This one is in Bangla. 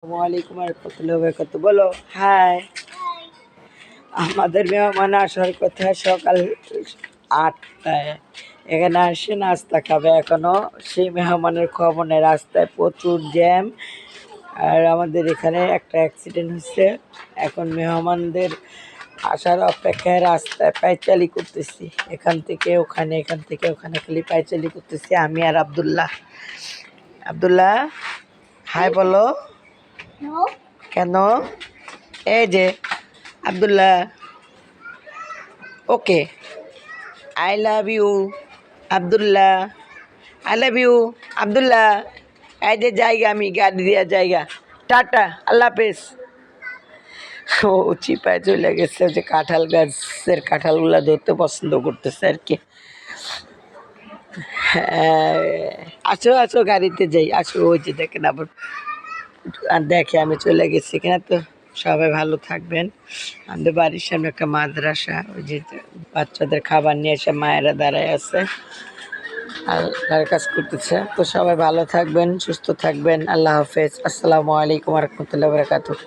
ওয়ালাইকুম রহমতুল্লাহ বরকাত। বলো হাই। আমাদের মেহমান আসার কথা সকাল 8টায়, এখানে আসে নাস্তা খাবে, এখনো সেই মেহমানের খবর নেই। রাস্তায় প্রচুর জ্যাম, আর আমাদের এখানে একটা অ্যাক্সিডেন্ট হচ্ছে। এখন মেহমানদের আসার অপেক্ষায় রাস্তায় পায়চালি করতেছি, এখান থেকে ওখানে, এখান থেকে ওখানে, খালি পায়চালি করতেছি আমি আর আব্দুল্লাহ। আব্দুল্লাহ হাই বলো। কেন? এই যে Abdullah, okay, I love you Abdullah, I love you Abdullah. এই যে জায়গা, আমি গাড়ি দেওয়ার জায়গা, টাটা, আল্লাহ হাফেজ। ও চিপায় চলে গেছে, যে কাঁঠাল গাছের কাঁঠালগুলা ধরতে পছন্দ করতেছে আর কি। হ্যাঁ, আসো আসো, গাড়িতে যাই, আসো। ওই যে দেখেন আবার, আর দেখে আমি চলে গেছি এখানে। তো সবাই ভালো থাকবেন। আমাদের বাড়ির সামনে একটা মাদ্রাসা, ওই যে বাচ্চাদের খাবার নিয়ে এসে মায়েরা দাঁড়ায় আছে আর তার কাজ করতেছে। তো সবাই ভালো থাকবেন, সুস্থ থাকবেন। আল্লাহ হাফেজ। আসসালামু আলাইকুম রহমতুল্লাহ বরকাতুহ।